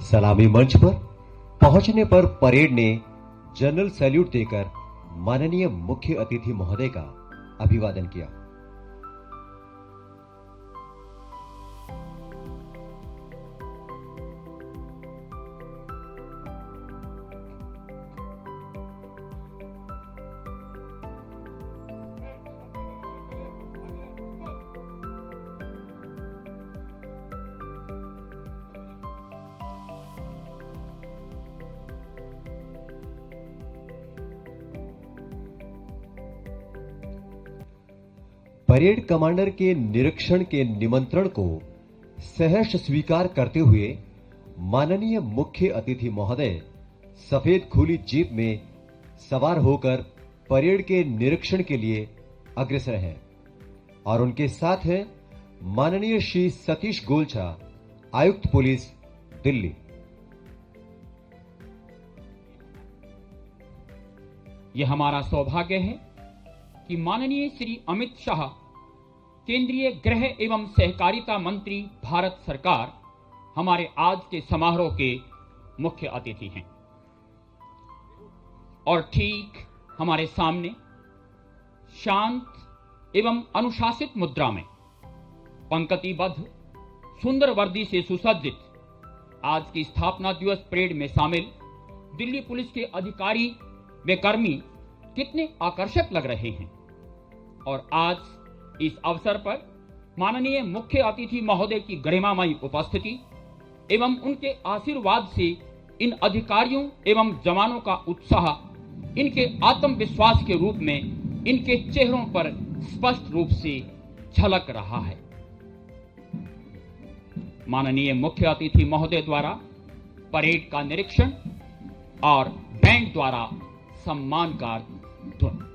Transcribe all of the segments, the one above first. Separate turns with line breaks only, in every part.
सलामी मंच पर पहुंचने पर परेड ने जनरल सैल्यूट देकर माननीय मुख्य अतिथि महोदय का अभिवादन किया। परेड कमांडर के निरीक्षण के निमंत्रण को सहर्ष स्वीकार करते हुए माननीय मुख्य अतिथि महोदय सफेद खुली जीप में सवार होकर परेड के निरीक्षण के लिए अग्रसर हैं और उनके साथ हैं माननीय श्री सतीश गोलछा, आयुक्त पुलिस, दिल्ली।
यह हमारा सौभाग्य है कि माननीय श्री अमित शाह, केंद्रीय गृह एवं सहकारिता मंत्री, भारत सरकार, हमारे आज के समारोह के मुख्य अतिथि हैं। और ठीक हमारे सामने शांत एवं अनुशासित मुद्रा में पंक्तिबद्ध सुंदर वर्दी से सुसज्जित आज की स्थापना दिवस परेड में शामिल दिल्ली पुलिस के अधिकारी व कर्मी कितने आकर्षक लग रहे हैं। और आज इस अवसर पर माननीय मुख्य अतिथि महोदय की गरिमामयी उपस्थिति एवं उनके आशीर्वाद से इन अधिकारियों एवं जवानों का उत्साह इनके आत्मविश्वास के रूप में इनके चेहरों पर स्पष्ट रूप से झलक रहा है। माननीय मुख्य अतिथि महोदय द्वारा परेड का निरीक्षण और बैंड द्वारा सम्मान का धुन।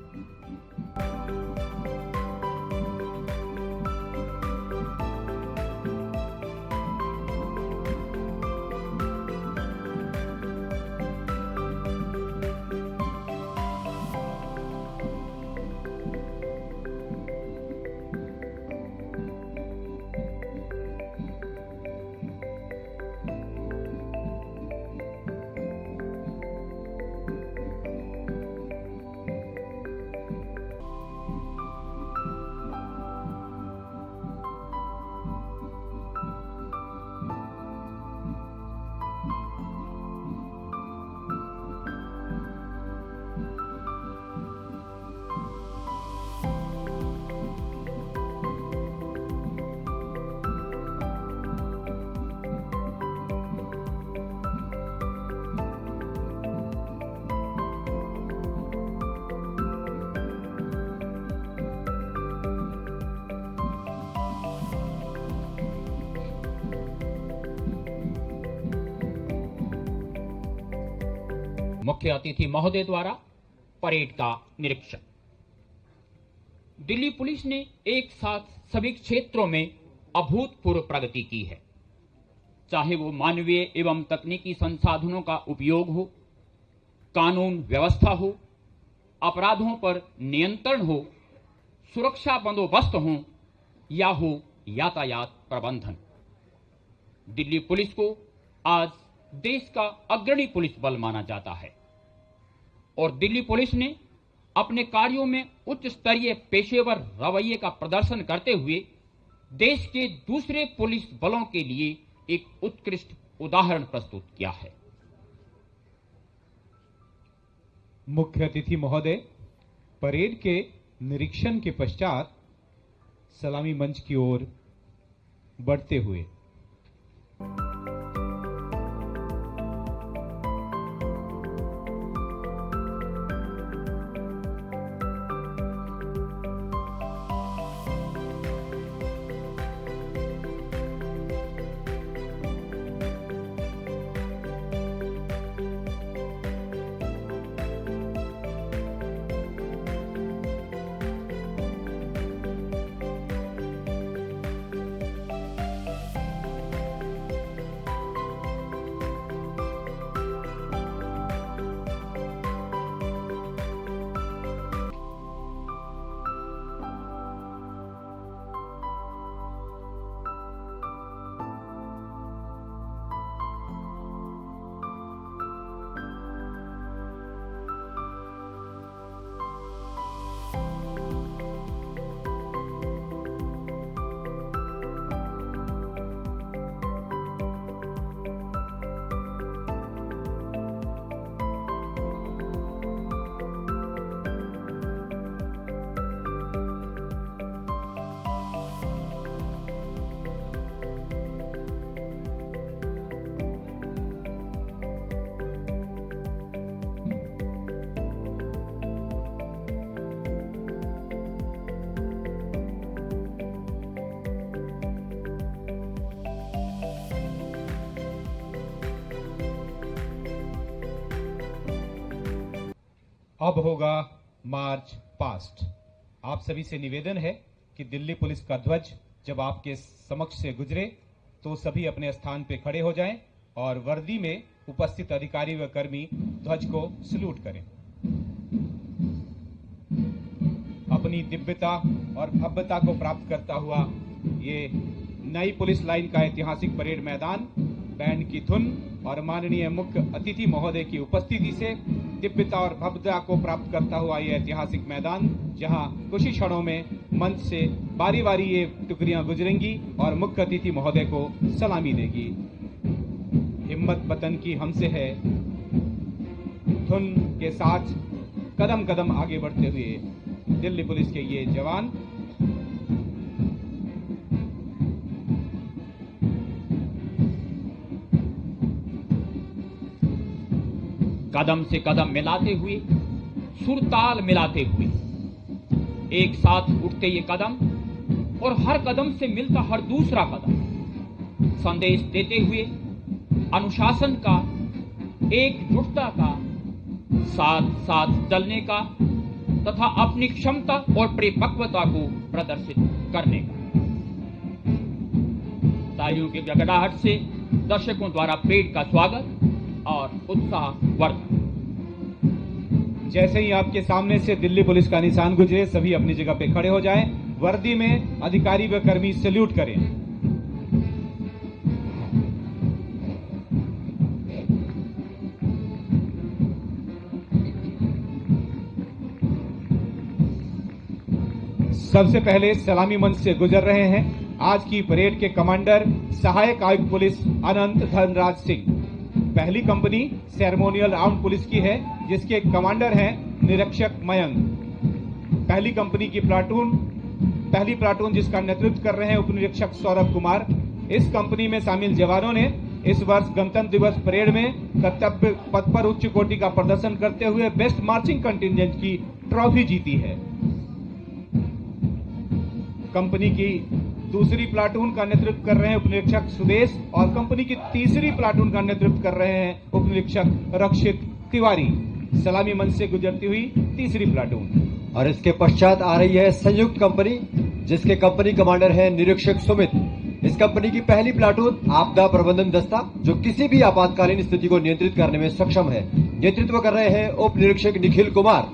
मुख्य अतिथि महोदय द्वारा परेड का निरीक्षण। दिल्ली पुलिस ने एक साथ सभी क्षेत्रों में अभूतपूर्व प्रगति की है, चाहे वो मानवीय एवं तकनीकी संसाधनों का उपयोग हो, कानून व्यवस्था हो, अपराधों पर नियंत्रण हो, सुरक्षा बंदोबस्त हो या हो यातायात प्रबंधन। दिल्ली पुलिस को आज देश का अग्रणी पुलिस बल माना जाता है और दिल्ली पुलिस ने अपने कार्यों में उच्च स्तरीय पेशेवर रवैये का प्रदर्शन करते हुए देश के दूसरे पुलिस बलों के लिए एक उत्कृष्ट उदाहरण प्रस्तुत किया है।
मुख्य अतिथि महोदय परेड के निरीक्षण के पश्चात सलामी मंच की ओर बढ़ते हुए अब होगा मार्च पास्ट। आप सभी से निवेदन है कि दिल्ली पुलिस का ध्वज जब आपके समक्ष से गुजरे तो सभी अपने स्थान पे खड़े हो जाएं और वर्दी में उपस्थित अधिकारी व कर्मी ध्वज को सल्यूट करें। अपनी दिव्यता और भव्यता को प्राप्त करता हुआ ये नई पुलिस लाइन का ऐतिहासिक परेड मैदान बैंड की धुन और माननीय मुख्य अतिथि महोदय की उपस्थिति से दिव्यता और भव्यता को प्राप्त करता हुआ ये ऐतिहासिक मैदान, जहां कुछ ही क्षणों में मंच से बारी बारी ये टुकड़ियां गुजरेंगी और मुख्य अतिथि महोदय को सलामी देगी। हिम्मत वतन की हमसे है धुन के साथ कदम कदम आगे बढ़ते हुए दिल्ली पुलिस के ये जवान
कदम से कदम मिलाते हुए, सुरताल मिलाते हुए एक साथ उठते ये कदम और हर कदम से मिलता हर दूसरा कदम संदेश देते हुए अनुशासन का, एकजुटता का, साथ साथ चलने का तथा अपनी क्षमता और परिपक्वता को प्रदर्शित करने का। तालियों की गड़गड़ाहट से दर्शकों द्वारा परेड का स्वागत और उत्साह वर्धन।
जैसे ही आपके सामने से दिल्ली पुलिस का निशान गुजरे सभी अपनी जगह पे खड़े हो जाएं। वर्दी में अधिकारी व कर्मी सैल्यूट करें। सबसे पहले सलामी मंच से गुजर रहे हैं आज की परेड के कमांडर सहायक आयुक्त पुलिस अनंत धनराज सिंह। पहली कंपनी सेरेमोनियल आर्म्ड पुलिस की है जिसके कमांडर हैं निरीक्षक मयंक। पहली कंपनी की पहली प्लाटून जिसका नेतृत्व कर रहे हैं उप निरीक्षक सौरभ कुमार। इस कंपनी में शामिल जवानों ने इस वर्ष गणतंत्र दिवस परेड में कर्तव्य पथ पर उच्च कोटि का प्रदर्शन करते हुए बेस्ट मार्चिंग कंटिजेंट की ट्रॉफी जीती है। कंपनी की दूसरी प्लाटून का नेतृत्व कर रहे हैं उपनिरीक्षक सुदेश और कंपनी की तीसरी प्लाटून का नेतृत्व कर रहे हैं उपनिरीक्षक रक्षित तिवारी। सलामी मंच से गुजरती हुई तीसरी प्लाटून
और इसके पश्चात आ रही है संयुक्त कंपनी जिसके कंपनी कमांडर हैं निरीक्षक सुमित। इस कंपनी की पहली प्लाटून आपदा प्रबंधन दस्ता जो किसी भी आपातकालीन स्थिति को नियंत्रित करने में सक्षम है, नेतृत्व कर रहे हैं उप निरीक्षक निखिल कुमार।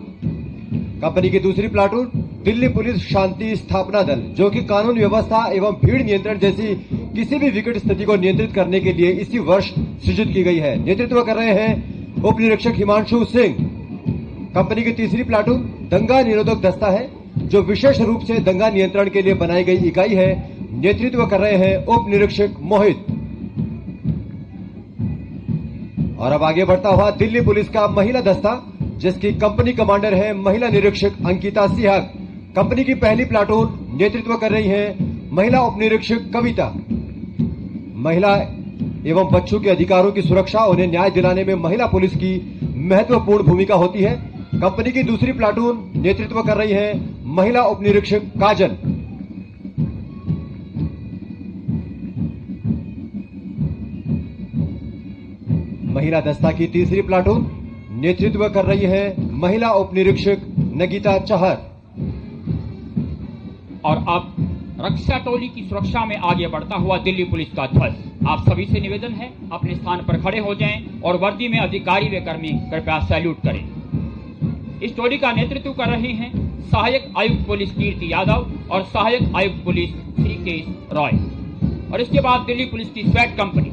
कंपनी की दूसरी प्लाटून दिल्ली पुलिस शांति स्थापना दल जो कि कानून व्यवस्था एवं भीड़ नियंत्रण जैसी किसी भी विकट स्थिति को नियंत्रित करने के लिए इसी वर्ष सृजित की गई है, नेतृत्व कर रहे हैं उप निरीक्षक हिमांशु सिंह। कंपनी की तीसरी प्लाटून दंगा निरोधक दस्ता है जो विशेष रूप से दंगा नियंत्रण के लिए बनाई गई इकाई है, नेतृत्व कर रहे हैं उप निरीक्षक मोहित। और अब आगे बढ़ता हुआ दिल्ली पुलिस का महिला दस्ता जिसकी कंपनी कमांडर है महिला निरीक्षक अंकिता सिहाग। कंपनी की पहली प्लाटून नेतृत्व कर रही है महिला उप निरीक्षक कविता। महिला एवं बच्चों के अधिकारों की सुरक्षा उन्हें न्याय दिलाने में महिला पुलिस की महत्वपूर्ण भूमिका होती है। कंपनी की दूसरी प्लाटून नेतृत्व कर रही है महिला उप निरीक्षक काजल। महिला दस्ता की तीसरी प्लाटून नेतृत्व कर रही है महिला उप निरीक्षक नगीता चहर।
और अब रक्षा टोली की सुरक्षा में आगे बढ़ता हुआ दिल्ली पुलिस का ध्वज। आप सभी से निवेदन है अपने स्थान पर खड़े हो जाएं और वर्दी में अधिकारी व कर्मी कृपया सैल्यूट करें। इस टोली का नेतृत्व कर रहे हैं सहायक आयुक्त पुलिस कीर्ति यादव और सहायक आयुक्त पुलिस श्रीकेश रॉय। और इसके बाद दिल्ली पुलिस की स्वैट कंपनी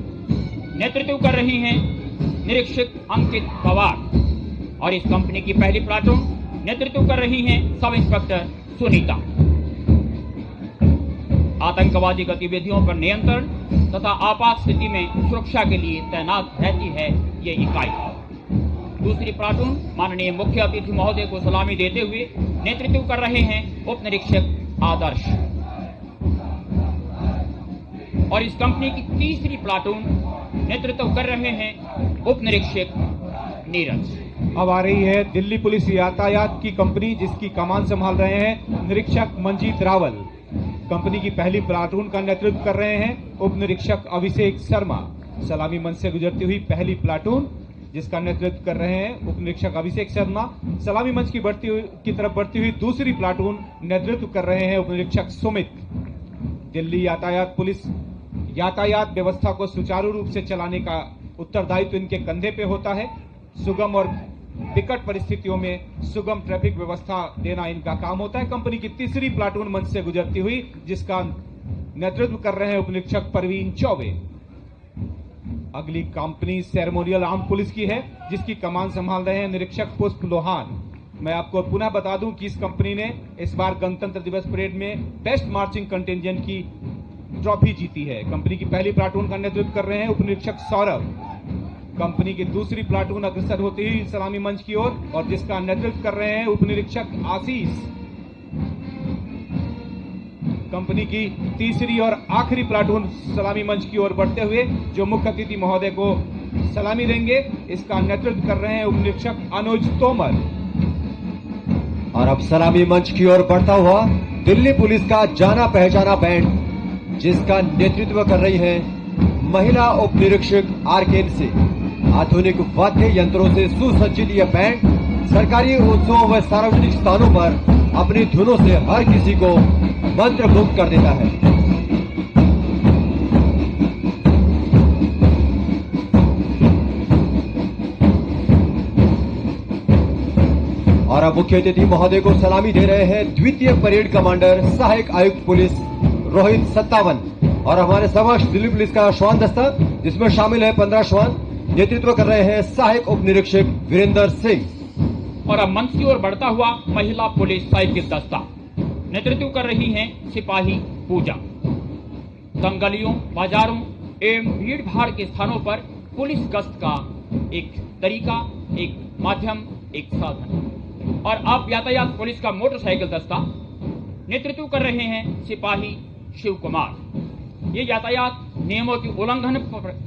नेतृत्व कर रही हैं निरीक्षक अंकित पवार और इस कंपनी की पहली प्लाटून नेतृत्व कर रही हैं सब इंस्पेक्टर सुनीता। आतंकवादी गतिविधियों पर नियंत्रण तथा आपात स्थिति में सुरक्षा के लिए तैनात रहती है ये इकाई। दूसरी प्लाटून माननीय मुख्य अतिथि महोदय को सलामी देते हुए नेतृत्व कर रहे हैं उप निरीक्षक आदर्श। और इस कंपनी की तीसरी प्लाटून नेतृत्व कर रहे हैं उप निरीक्षक नीरज।
अब आ रही है दिल्ली पुलिस यातायात की कंपनी जिसकी कमान संभाल रहे हैं निरीक्षक मंजीत रावल। कंपनी की पहली प्लाटून का नेतृत्व कर रहे हैं उप निरीक्षक अभिषेक शर्मा। सलामी मंच से गुजरती हुई पहली प्लाटून जिसका नेतृत्व कर रहे हैं उप निरीक्षक अभिषेक शर्मा। सलामी मंच की तरफ बढ़ती हुई दूसरी प्लाटून नेतृत्व कर रहे हैं उप निरीक्षक सुमित। दिल्ली यातायात पुलिस यातायात व्यवस्था को सुचारू रूप से चलाने का उत्तरदायित्व इनके कंधे पे होता है। सुगम और विकट परिस्थितियों में सुगम ट्रैफिक व्यवस्था देना इनका काम होता है। कंपनी की तीसरी प्लाटून मंच से गुजरती हुई जिसका नेतृत्व कर रहे हैं उप निरीक्षक परवीन चौबे। अगली कंपनी सेरेमोनियल आर्म पुलिस की है जिसकी कमान संभाल रहे हैं निरीक्षक पुष्प लोहान। मैं आपको पुनः बता दूं कि इस कंपनी ने इस बार गणतंत्र दिवस परेड में बेस्ट मार्चिंग कंटिंजेंट की ट्रॉफी जीती है। कंपनी की पहली प्लाटून का नेतृत्व कर रहे हैं उप निरीक्षक सौरभ। कंपनी की दूसरी प्लाटून अग्रसर होती हुई सलामी मंच की ओर और जिसका नेतृत्व कर रहे हैं उप निरीक्षक आशीष। कंपनी की तीसरी और आखिरी प्लाटून सलामी मंच की ओर बढ़ते हुए जो मुख्य अतिथि महोदय को सलामी देंगे इसका नेतृत्व कर रहे हैं उप निरीक्षक अनुज तोमर।
और अब सलामी मंच की ओर बढ़ता हुआ दिल्ली पुलिस का जाना पहचाना बैंड जिसका नेतृत्व कर रही है महिला उप निरीक्षक आरकेन सिंह। आधुनिक वाद्य यंत्रों से सुसज्जित यह बैंड सरकारी उत्सवों व सार्वजनिक स्थानों पर अपनी धुनों से हर किसी को मंत्रमुग्ध कर देता है। और अब मुख्य अतिथि महोदय को सलामी दे रहे हैं द्वितीय परेड कमांडर सहायक आयुक्त पुलिस रोहित 57 और हमारे समक्ष दिल्ली पुलिस का श्वान दस्ता जिसमें शामिल है 15 श्वान। नेतृत्व कर रहे हैं सहायक उप निरीक्षक वीरेंद्र सिंह।
और अब मंच की ओर बढ़ता हुआ महिला पुलिस साइकिल दस्ता नेतृत्व कर रही हैं सिपाही पूजा। दंगलियों, बाजारों एवं भीड़ भाड़ के स्थानों पर पुलिस गश्त का एक तरीका, एक माध्यम, एक साधन। और अब यातायात पुलिस का मोटरसाइकिल दस्ता नेतृत्व कर रहे हैं सिपाही शिव कुमार। ये यातायात नियमों की उल्लंघन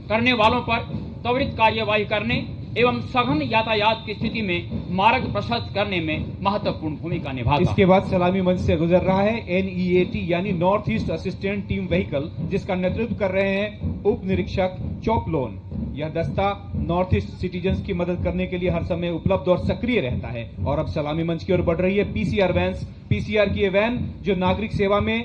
करने वालों पर त्वरित कार्यवाही करने एवं सघन यातायात की स्थिति में मार्ग प्रशस्त करने में महत्वपूर्ण भूमिका निभाता है।
इसके बाद सलामी मंच से गुजर रहा है NEAT यानी north east assistant team vehicle जिसका नेतृत्व कर रहे हैं उप निरीक्षक चोपलोन। यह दस्ता नॉर्थ ईस्ट सिटीजन्स की मदद करने के लिए हर समय उपलब्ध और सक्रिय रहता है। और अब सलामी मंच की ओर बढ़ रही है PCR वैन। PCR की ये वैन जो नागरिक सेवा में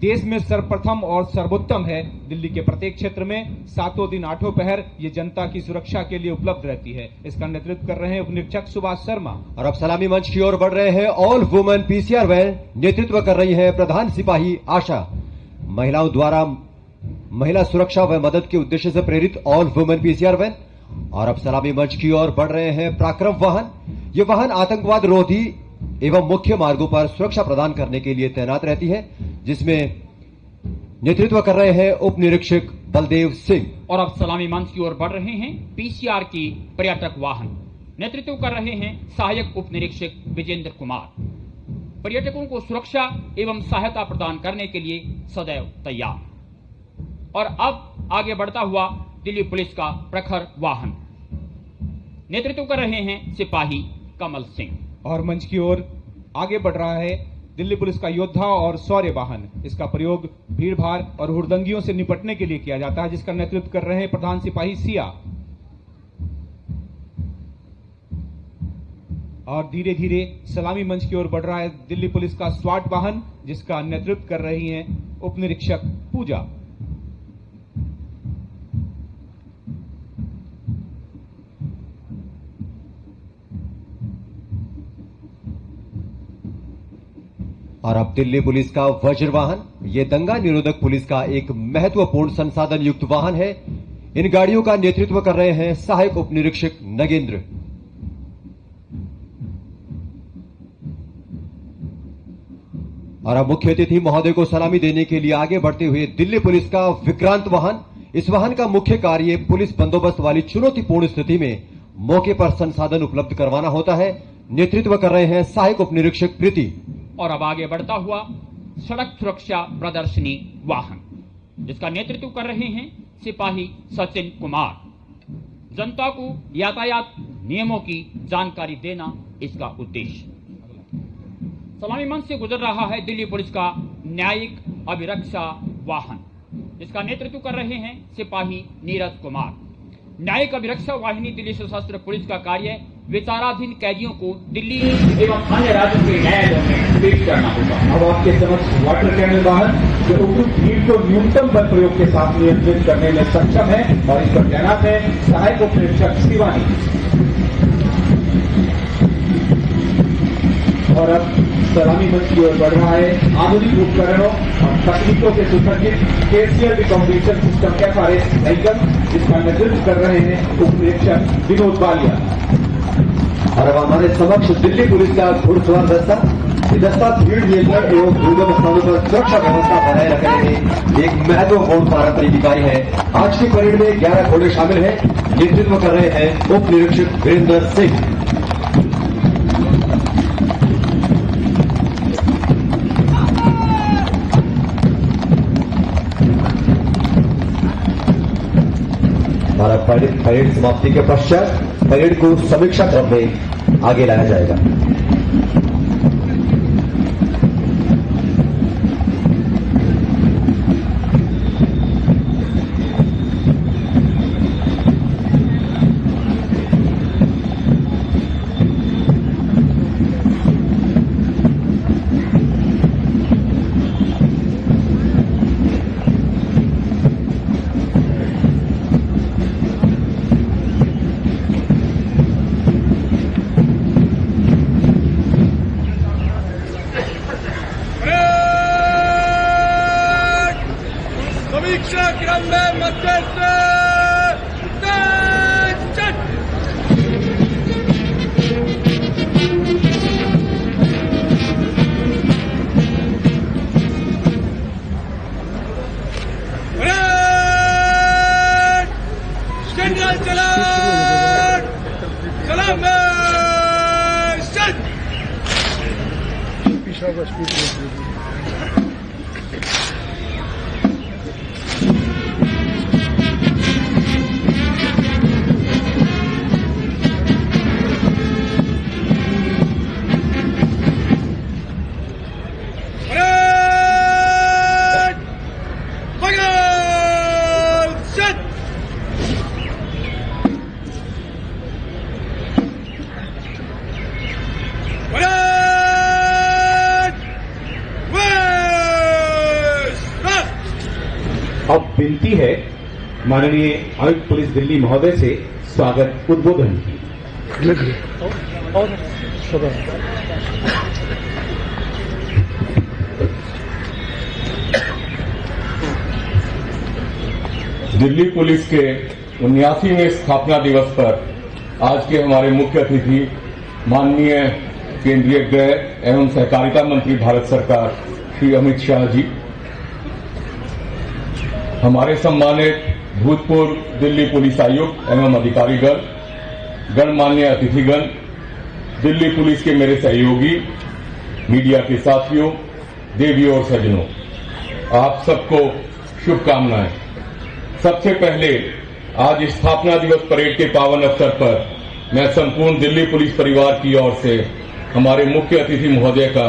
देश में सर्वप्रथम और सर्वोत्तम है। दिल्ली के प्रत्येक क्षेत्र में 7 दिन 8 पहर ये जनता की सुरक्षा के लिए उपलब्ध रहती है। इसका नेतृत्व कर रहे हैं उप निरीक्षक सुभाष शर्मा।
और अब सलामी मंच की ओर बढ़ रहे हैं ऑल वुमेन PCR वैन। नेतृत्व कर रही है प्रधान सिपाही आशा। महिलाओं द्वारा महिला सुरक्षा व मदद के उद्देश्य से प्रेरित ऑल वुमेन PCR वैन। और अब सलामी मंच की ओर बढ़ रहे हैं पराक्रम वाहन। ये वाहन आतंकवाद रोधी एवं मुख्य मार्गों पर सुरक्षा प्रदान करने के लिए तैनात रहती है जिसमें नेतृत्व कर रहे हैं उप निरीक्षक बलदेव सिंह।
और अब सलामी मंच की ओर बढ़ रहे हैं PCR की पर्यटक वाहन। नेतृत्व कर रहे हैं सहायक उप निरीक्षक विजेंद्र कुमार। पर्यटकों को सुरक्षा एवं सहायता प्रदान करने के लिए सदैव तैयार। और अब आगे बढ़ता हुआ दिल्ली पुलिस का प्रखर वाहन। नेतृत्व कर रहे हैं सिपाही कमल सिंह।
और मंच की ओर आगे बढ़ रहा है दिल्ली पुलिस का योद्धा और शौर्य वाहन। इसका प्रयोग भीड़ भाड़ और हुड़दंगियों से निपटने के लिए किया जाता है जिसका नेतृत्व कर रहे हैं प्रधान सिपाही सिया। और धीरे धीरे सलामी मंच की ओर बढ़ रहा है दिल्ली पुलिस का स्वाट वाहन जिसका नेतृत्व कर रही हैं उप निरीक्षक पूजा।
और अब दिल्ली पुलिस का वज्र वाहन। ये दंगा निरोधक पुलिस का एक महत्वपूर्ण संसाधन युक्त वाहन है। इन गाड़ियों का नेतृत्व कर रहे हैं सहायक उप निरीक्षक नगेंद्र। और अब मुख्य अतिथि महोदय को सलामी देने के लिए आगे बढ़ते हुए दिल्ली पुलिस का विक्रांत वाहन। इस वाहन का मुख्य कार्य पुलिस बंदोबस्त वाली चुनौतीपूर्ण स्थिति में मौके पर संसाधन उपलब्ध करवाना होता है। नेतृत्व कर रहे हैं सहायक उप निरीक्षक प्रीति।
और अब आगे बढ़ता हुआ सड़क सुरक्षा प्रदर्शनी वाहन जिसका नेतृत्व कर रहे हैं सिपाही सचिन कुमार। जनता को यातायात नियमों की जानकारी देना इसका उद्देश्य। सलामी मंच से गुजर रहा है दिल्ली पुलिस का न्यायिक अभिरक्षा वाहन जिसका नेतृत्व कर रहे हैं सिपाही नीरज कुमार। न्यायिक अभिरक्षा वाहिनी दिल्ली सशस्त्र पुलिस का कार्य विचाराधीन कैदियों को दिल्ली एवं अन्य राज्यों के न्यायालयों में पेश करना होगा।
अब आपके समक्ष वाटर कैनल वाहन जो उपयुक्त भीड़ को न्यूनतम बल प्रयोग के साथ नियंत्रित करने में सक्षम है और इस पर तैनात है सहायक प्रेक्षक शिवानी। और अब सलामी मंच की ओर बढ़ रहा है आधुनिक उपकरणों और तकनीकों से सुसज्जित KCL recognition system FRS vehicle, जिसका नेतृत्व कर रहे हैं उप प्रेक्षक विनोद बालिया।
और अब हमारे समक्ष दिल्ली पुलिस का घुड़सवार दस्ता। ये दस्ता भीड़ नियंत्रण एवं दुर्गम स्थानों पर सुरक्षा व्यवस्था बनाए रखने में एक महत्वपूर्ण पारंपरिक इकाई है। आज की परेड में 11 घोड़े शामिल हैं। नेतृत्व कर रहे हैं उप निरीक्षक वीरेंद्र सिंह। और परेड समाप्ति के पश्चात परेड को समीक्षा क्रम में आगे लाया जाएगा।
समीक्षा क्रम में मध्यस्थ जनरल चलान सलाम
अब विनती है माननीय आयुक्त पुलिस दिल्ली महोदय से स्वागत उद्बोधन की।
दिल्ली पुलिस के 79वें स्थापना दिवस पर आज के हमारे मुख्य अतिथि माननीय केंद्रीय गृह एवं सहकारिता मंत्री भारत सरकार श्री अमित शाह जी, हमारे सम्मानित भूतपूर्व दिल्ली पुलिस आयुक्त एवं अधिकारीगण, गणमान्य अतिथिगण, दिल्ली पुलिस के मेरे सहयोगी, मीडिया के साथियों, देवियों और सज्जनों, आप सबको शुभकामनाएं। सबसे पहले आज स्थापना दिवस परेड के पावन अवसर पर मैं संपूर्ण दिल्ली पुलिस परिवार की ओर से हमारे मुख्य अतिथि महोदय का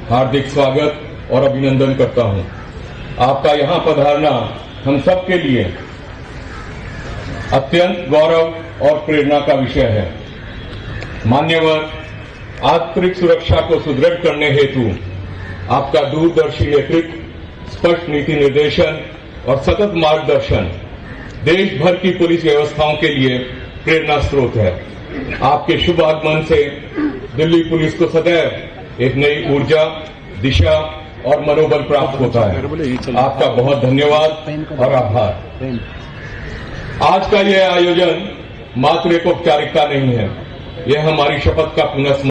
हार्दिक स्वागत और अभिनंदन करता हूं। आपका यहां पधारना हम सबके लिए अत्यंत गौरव और प्रेरणा का विषय है। मान्यवर, आंतरिक सुरक्षा को सुदृढ़ करने हेतु आपका दूरदर्शी नेतृत्व, स्पष्ट नीति निर्देशन और सतत मार्गदर्शन देश भर की पुलिस व्यवस्थाओं के लिए प्रेरणा स्रोत है। आपके शुभ आगमन से दिल्ली पुलिस को सदैव एक नई ऊर्जा, दिशा और मनोबल प्राप्त होता है। आपका बहुत धन्यवाद और आभार। आज का यह आयोजन मात्र एक औपचारिकता नहीं है, यह हमारी शपथ का पुनः